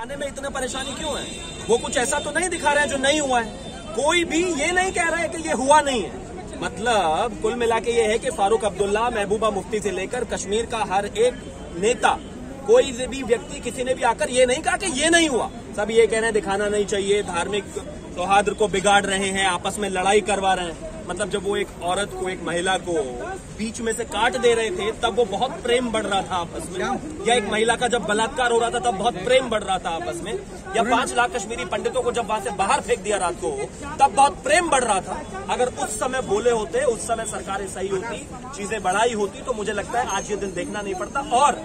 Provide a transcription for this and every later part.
आने में इतने परेशानी क्यों है? वो कुछ ऐसा तो नहीं दिखा रहे हैं जो नहीं हुआ है। कोई भी ये नहीं कह रहा है कि ये हुआ नहीं है। मतलब कुल मिला के ये है कि फारूक अब्दुल्ला, महबूबा मुफ्ती से लेकर कश्मीर का हर एक नेता, कोई भी व्यक्ति, किसी ने भी आकर ये नहीं कहा कि ये नहीं हुआ। सब ये कह रहे हैं दिखाना नहीं चाहिए, धार्मिक सौहार्द को बिगाड़ रहे हैं, आपस में लड़ाई करवा रहे हैं। मतलब जब वो एक औरत को, एक महिला को बीच में से काट दे रहे थे तब वो बहुत प्रेम बढ़ रहा था आपस में, या एक महिला का जब बलात्कार हो रहा था तब बहुत प्रेम बढ़ रहा था आपस में, या 5 लाख कश्मीरी पंडितों को जब वहां से बाहर फेंक दिया रात को तब बहुत प्रेम बढ़ रहा था। अगर उस समय बोले होते, उस समय सरकारें सही होती, चीजें बढ़ाई होती, तो मुझे लगता है आज ये दिन देखना नहीं पड़ता। और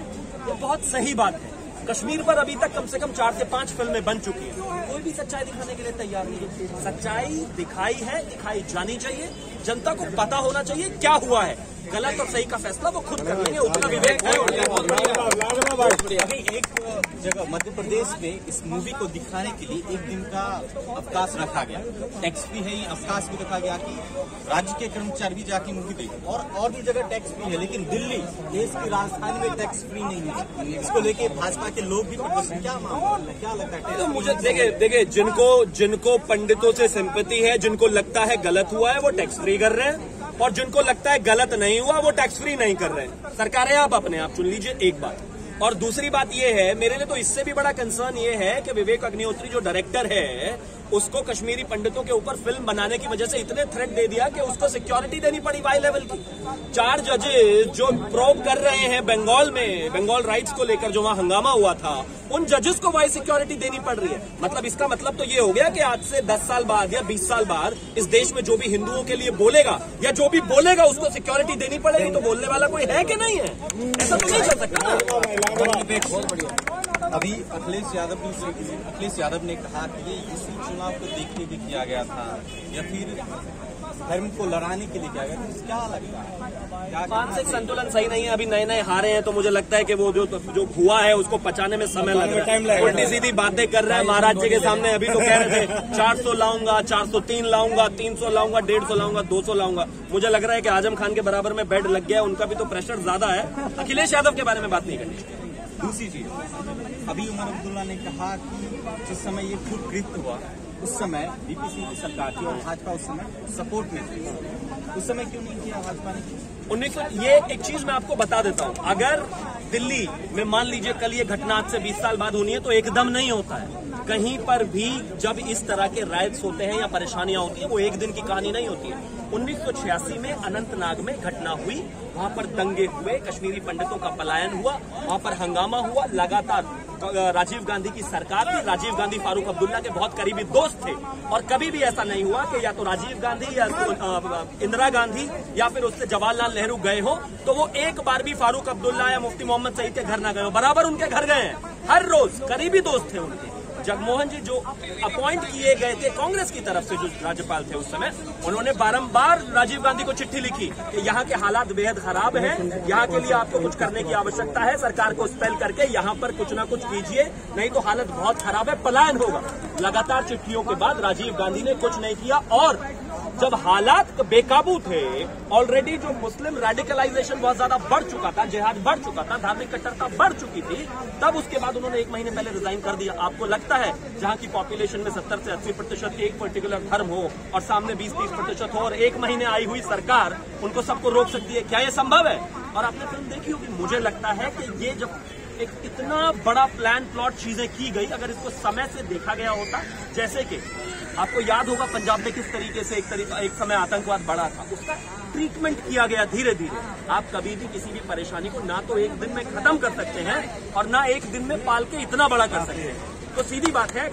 ये बहुत सही बात है, कश्मीर पर अभी तक कम से कम 4 से 5 फिल्में बन चुकी हैं, कोई भी सच्चाई दिखाने के लिए तैयार नहीं है। सच्चाई दिखाई है, दिखाई जानी चाहिए, जनता को पता होना चाहिए क्या हुआ है। गलत और सही का फैसला वो खुद कर लेंगे, उतना विवेक है। अभी एक जगह मध्य प्रदेश में इस मूवी को दिखाने के लिए 1 दिन का अवकाश रखा गया, टैक्स फ्री है, ये अवकाश भी रखा गया कि राज्य के कर्मचारी भी जाके मूवी देखें। और भी जगह टैक्स फ्री है, लेकिन दिल्ली देश की राजधानी में टैक्स फ्री नहीं है। इसको लेके भाजपा के लोग भी प्रदर्शन, क्या मामला, क्या लगता है? तो मुझे देखिए जिनको पंडितों से सिंपैथी है, जिनको लगता है गलत हुआ है, वो टैक्स फ्री कर रहे हैं, और जिनको लगता है गलत नहीं हुआ वो टैक्स फ्री नहीं कर रहे हैं। सरकारें आप अपने आप चुन लीजिए, एक बात। और दूसरी बात ये है, मेरे लिए तो इससे भी बड़ा कंसर्न ये है कि विवेक अग्निहोत्री जो डायरेक्टर है, उसको कश्मीरी पंडितों के ऊपर फिल्म बनाने की वजह से इतने थ्रेट दे दिया कि उसको सिक्योरिटी देनी पड़ी वाई लेवल की। 4 जजेस जो प्रोब कर रहे हैं बंगाल में, बंगाल राइट्स को लेकर जो वहां हंगामा हुआ था, उन जजेस को वाई सिक्योरिटी देनी पड़ रही है। मतलब इसका मतलब तो ये हो गया कि आज से 10 साल बाद या 20 साल बाद इस देश में जो भी हिंदुओं के लिए बोलेगा या जो भी बोलेगा उसको सिक्योरिटी देनी पड़ेगी। तो बोलने वाला कोई है कि नहीं है? ऐसा तो नहीं चल सकता ना। बहुत बढ़िया। अभी अखिलेश यादव ने कहा कि ये इसी चुनाव को देखने के किया गया था या फिर धर्म को लड़ाने के लिए किया गया था, क्या लगता है? मानसिक संतुलन सही नहीं है। अभी नए हारे हैं तो मुझे लगता है कि वो जो हुआ है उसको पचाने में समय लग रहा है। उल्टी सीधी बातें कर रहा है महाराज जी के सामने। अभी तो कह रहे थे 400 लाऊंगा, 403 लाऊंगा, 300 लाऊंगा, 150 लाऊंगा, 200 लाऊंगा। मुझे लग रहा है कि आजम खान के बराबर में बेड लग गया, उनका भी तो प्रेशर ज्यादा है। अखिलेश यादव के बारे में बात नहीं करनी चाहिए। दूसरी चीज, अभी उमर अब्दुल्ला ने कहा कि जिस समय ये खुद कृत्य हुआ उस समय वीपी सिंह की सरकार थी और भाजपा उस समय सपोर्ट में थी, उस समय क्यों नहीं किया भाजपा ने? ये एक चीज मैं आपको बता देता हूँ, अगर दिल्ली में मान लीजिए कल ये घटना आज से 20 साल बाद होनी है तो एकदम नहीं होता है। कहीं पर भी जब इस तरह के राइट्स होते हैं या परेशानियां होती है, वो एक दिन की कहानी नहीं होती है। 1986 में अनंतनाग में घटना हुई, वहां पर दंगे हुए, कश्मीरी पंडितों का पलायन हुआ, वहां पर हंगामा हुआ। लगातार राजीव गांधी की सरकार थी, राजीव गांधी फारूक अब्दुल्ला के बहुत करीबी दोस्त थे, और कभी भी ऐसा नहीं हुआ कि या तो राजीव गांधी या तो इंदिरा गांधी या फिर उससे जवाहरलाल नेहरू गए हो तो वो एक बार भी फारूक अब्दुल्ला या मुफ्ती मोहम्मद सईद के घर ना गए हो। बराबर उनके घर गए हैं, हर रोज करीबी दोस्त थे उनके। जगमोहन जी जो अपॉइंट किए गए थे कांग्रेस की तरफ से, जो राज्यपाल थे उस समय, उन्होंने बारंबार राजीव गांधी को चिट्ठी लिखी कि यहाँ के हालात बेहद खराब हैं, यहाँ के लिए आपको कुछ करने की आवश्यकता है, सरकार को स्पेल करके यहाँ पर कुछ ना कुछ कीजिए, नहीं तो हालत बहुत खराब है, पलायन होगा। लगातार चिट्ठियों के बाद राजीव गांधी ने कुछ नहीं किया, और जब हालात बेकाबू थे, ऑलरेडी जो मुस्लिम रेडिकलाइजेशन बहुत ज्यादा बढ़ चुका था, जिहाद बढ़ चुका था, धार्मिक कट्टरता बढ़ चुकी थी, तब उसके बाद उन्होंने 1 महीने पहले रिजाइन कर दिया। आपको लगता है जहां की पॉपुलेशन में 70 से 80% एक पर्टिकुलर धर्म हो और सामने 20-30% हो और 1 महीने आई हुई सरकार उनको सबको रोक सकती है? क्या ये संभव है? और आपने फिल्म देखी होगी, मुझे लगता है कि ये जब एक इतना बड़ा प्लान प्लॉट चीजें की गई, अगर इसको समय से देखा गया होता, जैसे कि आपको याद होगा पंजाब में किस तरीके से एक समय आतंकवाद बढ़ा था, उसका ट्रीटमेंट किया गया धीरे धीरे। आप कभी भी किसी भी परेशानी को ना तो 1 दिन में खत्म कर सकते हैं और ना 1 दिन में पाल के इतना बड़ा कर सकते हैं। तो सीधी बात है,